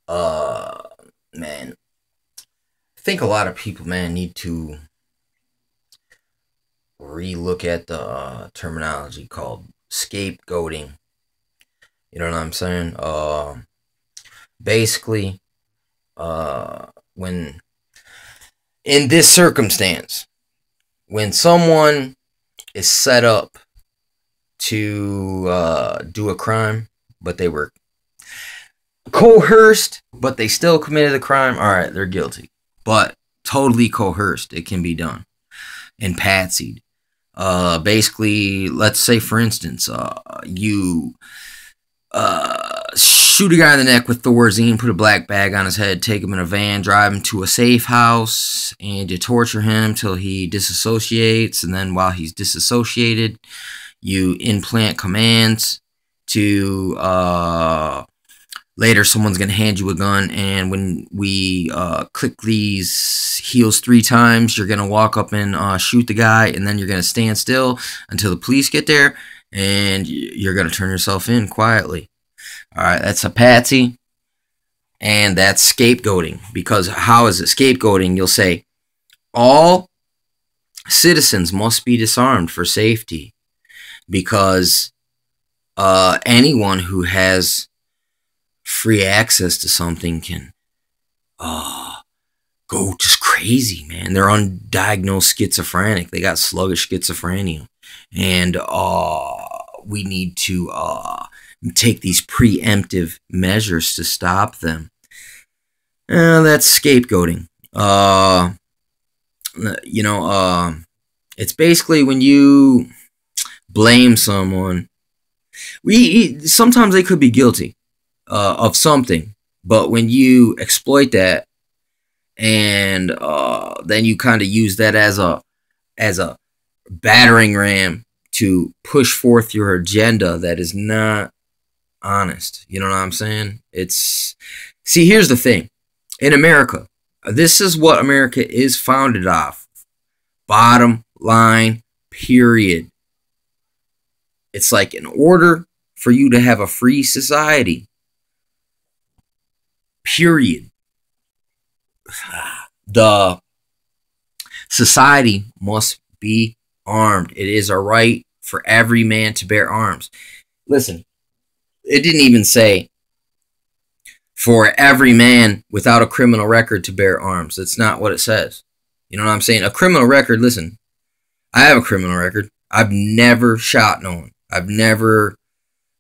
Uh, man, I think a lot of people, man, need to relook at the terminology called scapegoating. You know what I'm saying? Basically, when in this circumstance, when someone is set up to do a crime, but they were coerced, but they still committed the crime, all right, they're guilty. But totally coerced, it can be done and patsied. Basically, let's say, for instance, you shoot a guy in the neck with Thorazine, put a black bag on his head, take him in a van, drive him to a safe house, and you torture him till he disassociates. And then while he's disassociated, you implant commands to later someone's going to hand you a gun, and when we click these heels 3 times, you're going to walk up and shoot the guy, and then you're going to stand still until the police get there, and you're going to turn yourself in quietly. All right, that's a patsy, and that's scapegoating. Because how is it scapegoating? You'll say, all citizens must be disarmed for safety, because anyone who has free access to something can go just crazy, man. They're undiagnosed schizophrenic. They got sluggish schizophrenia. And we need to take these preemptive measures to stop them. That's scapegoating. It's basically when you blame someone. Sometimes they could be guilty of something, but when you exploit that, and then you kind of use that as a battering ram to push forth your agenda that is not honest. You know what I'm saying? See, here's the thing. In America, this is what America is founded off. Bottom line, period. It's like, in order for you to have a free society, period, the society must be armed. It is a right for every man to bear arms. Listen, it didn't even say for every man without a criminal record to bear arms. That's not what it says. You know what I'm saying? A criminal record, listen, I have a criminal record. I've never shot no one. I've never,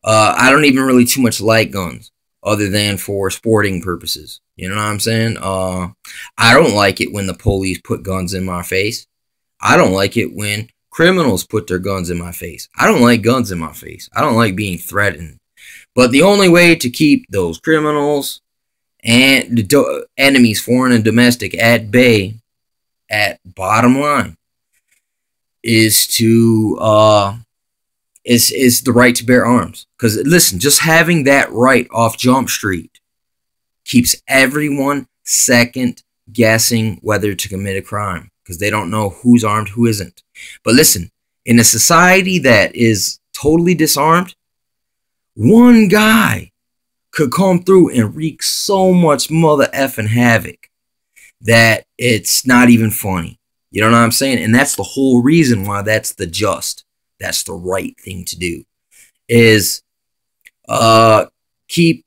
I don't even really too much like guns other than for sporting purposes. You know what I'm saying? I don't like it when the police put guns in my face. I don't like it when criminals put their guns in my face. I don't like guns in my face. I don't like being threatened. But the only way to keep those criminals and the enemies, foreign and domestic, at bay, at bottom line, is to is the right to bear arms. Because listen, just having that right off Jump Street keeps everyone second guessing whether to commit a crime, because they don't know who's armed, who isn't. But listen, in a society that is totally disarmed, one guy could come through and wreak so much mother effing havoc that it's not even funny. You know what I'm saying? And that's the whole reason why that's the right thing to do, is keep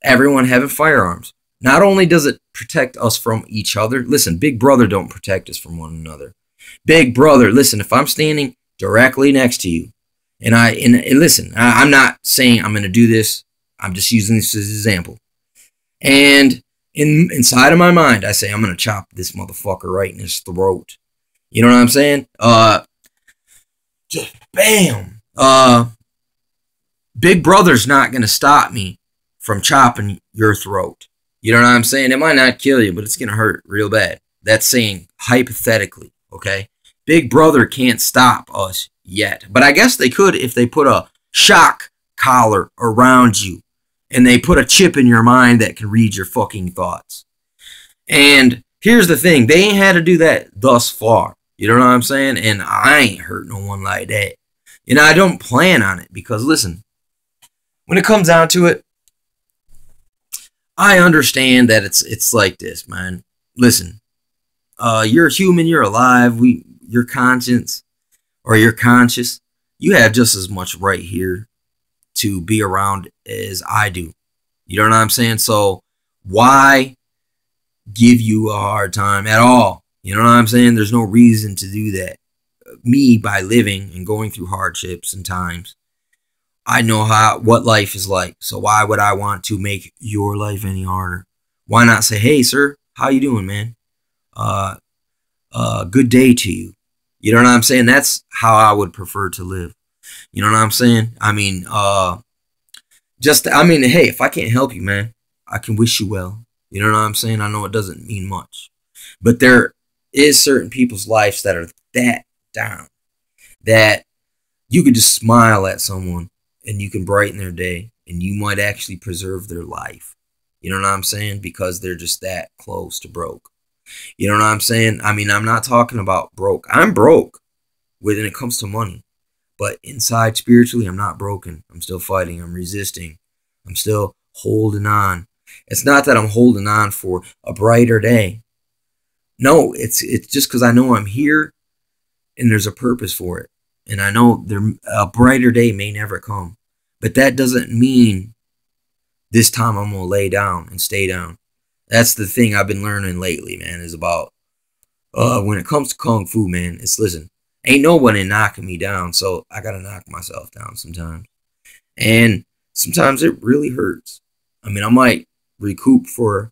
everyone having firearms. Not only does it protect us from each other, listen, Big Brother don't protect us from one another. Big Brother, listen, if I'm standing directly next to you, and listen, I'm not saying I'm going to do this. I'm just using this as an example. And inside of my mind, I say, I'm going to chop this motherfucker right in his throat. You know what I'm saying? Just bam. Big Brother's not going to stop me from chopping your throat. You know what I'm saying? It might not kill you, but it's going to hurt real bad. That's saying hypothetically, okay? Big Brother can't stop us yet. But I guess they could if they put a shock collar around you and they put a chip in your mind that can read your fucking thoughts. And here's the thing. They ain't had to do that thus far. You know what I'm saying? And I ain't hurt no one like that. You know, I don't plan on it because, listen, when it comes down to it, I understand that it's like this, man. Listen, you're human, you're alive. Your conscience or your conscious, you have just as much right here to be around as I do. You know what I'm saying? So why give you a hard time at all? You know what I'm saying? There's no reason to do that. Me, by living and going through hardships and times, I know what life is like. So why would I want to make your life any harder? Why not say, hey, sir, how you doing, man? Good day to you. You know what I'm saying? That's how I would prefer to live. You know what I'm saying? I mean, hey, if I can't help you, man, I can wish you well. You know what I'm saying? I know it doesn't mean much, but there is certain people's lives that are that down that you could just smile at someone and you can brighten their day and you might actually preserve their life. You know what I'm saying? Because they're just that close to broke. You know what I'm saying? I mean, I'm not talking about broke. I'm broke when it comes to money. But inside, spiritually, I'm not broken. I'm still fighting. I'm resisting. I'm still holding on. It's not that I'm holding on for a brighter day. No, it's just because I know I'm here and there's a purpose for it. And I know a brighter day may never come. But that doesn't mean this time I'm going to lay down and stay down. That's the thing I've been learning lately, man, is about when it comes to Kung Fu, man, it's listen. Ain't nobody knocking me down, so I gotta knock myself down sometimes. And sometimes it really hurts. I mean, I might recoup for,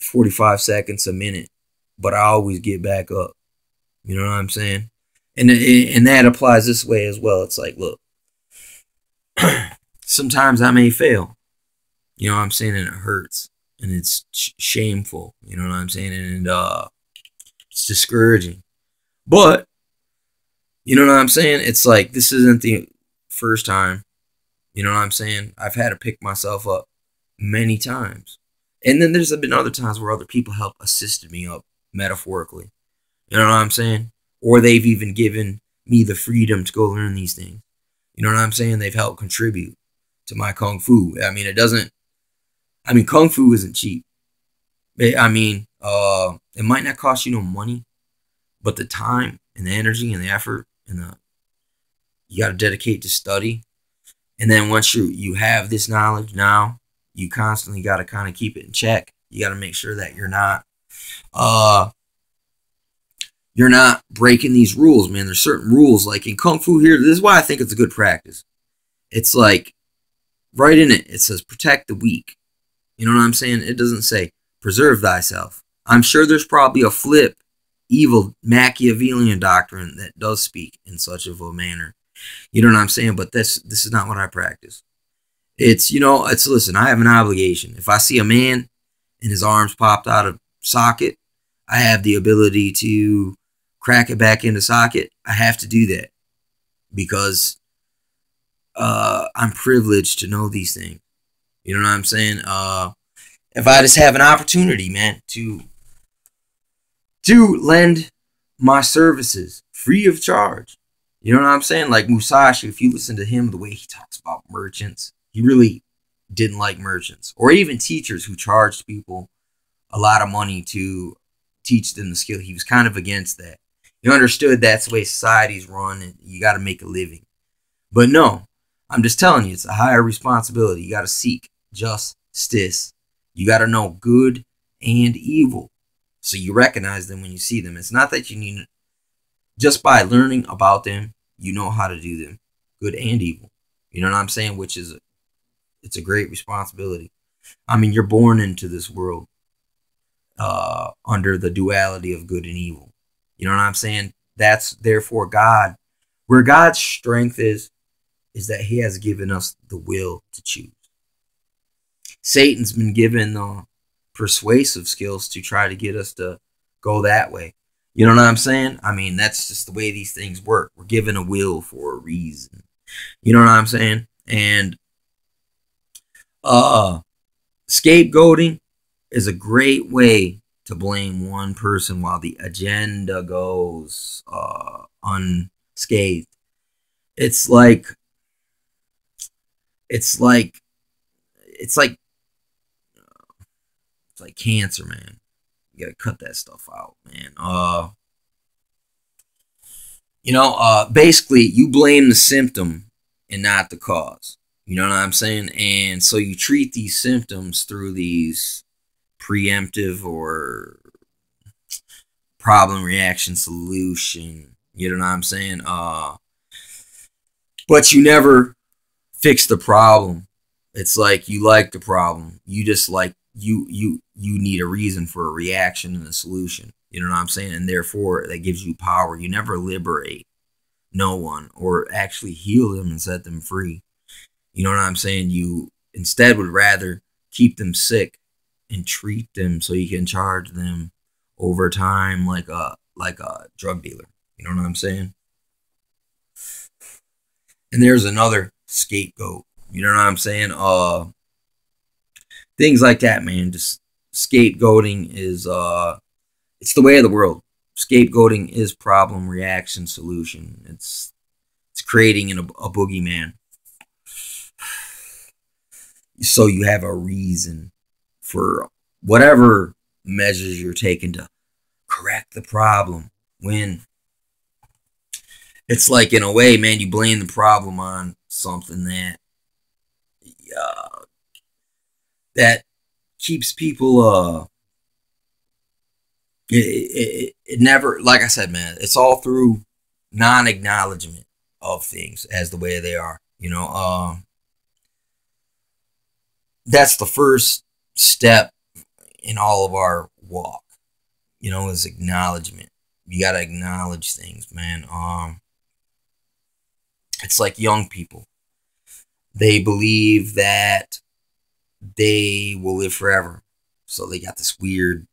45 seconds, a minute, but I always get back up. You know what I'm saying? And that applies this way as well. It's like, look, sometimes I may fail. You know what I'm saying? And it hurts. And it's shameful. You know what I'm saying? And it's discouraging. But, you know what I'm saying? It's like, this isn't the first time. You know what I'm saying? I've had to pick myself up many times. And then there's been other times where other people help assisted me up metaphorically. You know what I'm saying? Or they've even given me the freedom to go learn these things. You know what I'm saying? They've helped contribute to my Kung Fu. Kung Fu isn't cheap. It might not cost you no money, but the time and the energy and the effort and you got to dedicate to study. And then once you have this knowledge now, you constantly got to kind of keep it in check. You got to make sure that you're not breaking these rules, man. There's certain rules, like in Kung Fu here. This is why I think it's a good practice. It's like right in it. It says protect the weak. You know what I'm saying? It doesn't say preserve thyself. I'm sure there's probably a flip, evil Machiavellian doctrine that does speak in such of a manner. You know what I'm saying? But this is not what I practice. Listen, I have an obligation. If I see a man and his arms popped out of socket, I have the ability to crack it back into socket. I have to do that because I'm privileged to know these things. You know what I'm saying? If I just have an opportunity, man, to lend my services free of charge. You know what I'm saying? Like Musashi, if you listen to him, the way he talks about merchants, he really didn't like merchants. Or even teachers who charged people a lot of money to teach them the skill. He was kind of against that. He understood that's the way society's run and you got to make a living. But no, I'm just telling you, it's a higher responsibility. You got to seek justice. You got to know good and evil. So you recognize them when you see them. It's not that you need, just by learning about them, you know how to do them, good and evil. You know what I'm saying? It's a great responsibility. I mean, you're born into this world under the duality of good and evil. You know what I'm saying? That's therefore God. Where God's strength is that he has given us the will to choose. Satan's been given persuasive skills to try to get us to go that way. You know what I'm saying? I mean, that's just the way these things work. We're given a will for a reason. You know what I'm saying? And scapegoating is a great way to blame one person while the agenda goes unscathed. It's like it's like cancer, man. You gotta cut that stuff out, man. Basically, you blame the symptom and not the cause. You know what I'm saying? And so you treat these symptoms through these preemptive or problem reaction solution. You know what I'm saying? But you never fix the problem. It's like you like the problem. You just like you need a reason for a reaction and a solution. You know what I'm saying? And therefore that gives you power. You never liberate no one or actually heal them and set them free. You know what I'm saying? You instead would rather keep them sick and treat them so you can charge them over time like a drug dealer. You know what I'm saying? And there's another scapegoat. You know what I'm saying? Things like that, man. Just scapegoating is it's the way of the world. Scapegoating is problem, reaction, solution. It's creating a boogeyman. So you have a reason for whatever measures you're taking to correct the problem. When it's like, in a way, man, you blame the problem on something that keeps people it never, like I said, man, it's all through non-acknowledgement of things as the way they are. That's the first step in all of our walk, is acknowledgement. You got to acknowledge things, man. It's like young people. They believe that they will live forever. So they got this weird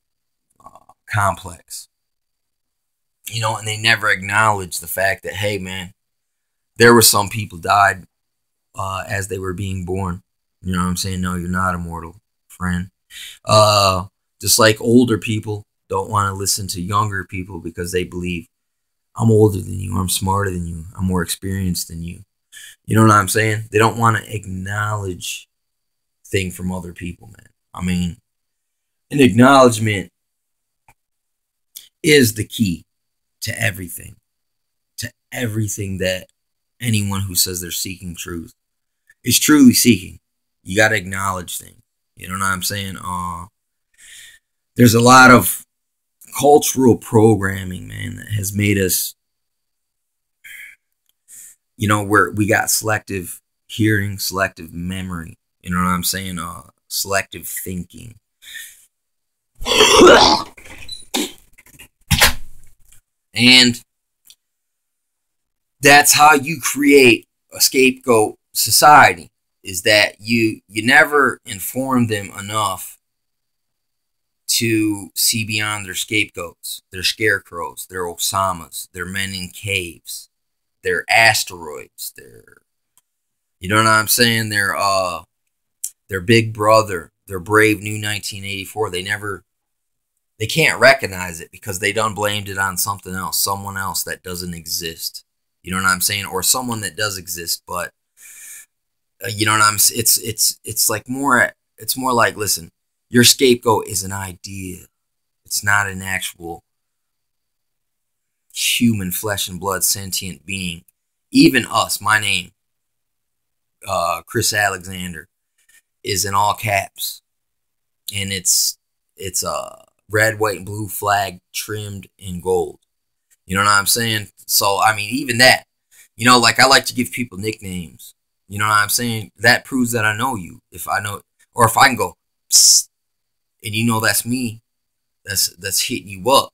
complex, and they never acknowledge the fact that, hey, man, there were some people died as they were being born. You know what I'm saying? No, you're not immortal, friend. Just like older people don't want to listen to younger people because they believe, I'm older than you, I'm smarter than you, I'm more experienced than you. You know what I'm saying? They don't want to acknowledge things from other people, man. I mean, an acknowledgement is the key to everything. To everything that anyone who says they're seeking truth is truly seeking. You got to acknowledge things. You know what I'm saying? There's a lot of cultural programming, man, that has made us, where we got selective hearing, selective memory. You know what I'm saying? Selective thinking. And that's how you create a scapegoat society, is that you never inform them enough to see beyond their scapegoats, their scarecrows, their Osamas, their men in caves, their asteroids, their, you know what I'm saying? Their big brother, their brave new 1984. They can't recognize it because they done blamed it on something else, someone else that doesn't exist. You know what I'm saying? Or someone that does exist, but you know what I'm saying? It's more like, listen, your scapegoat is an idea. It's not an actual human flesh and blood sentient being. Even us, my name, Chris Alexander, is in all caps, and it's a red, white, and blue flag trimmed in gold. You know what I'm saying? So, I mean, even that, like I like to give people nicknames. You know what I'm saying? That proves that I know you. If I know, or if I can go, psst, and that's me, that's hitting you up.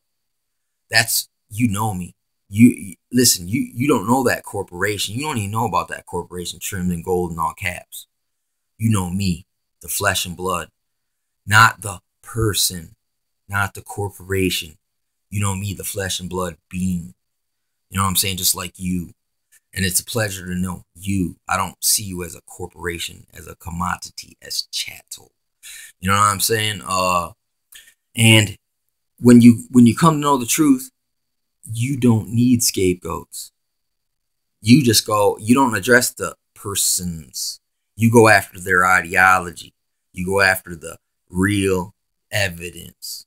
That's, you know me. You listen, you don't know that corporation. You don't even know about that corporation trimmed in gold in all caps. You know me, the flesh and blood, not the person, not the corporation. You know me, the flesh and blood being. You know what I'm saying? Just like you. And it's a pleasure to know you. I don't see you as a corporation, as a commodity, as chattel. You know what I'm saying? And when you come to know the truth, you don't need scapegoats. You just go, you don't address the persons. You go after their ideology. You go after the real evidence.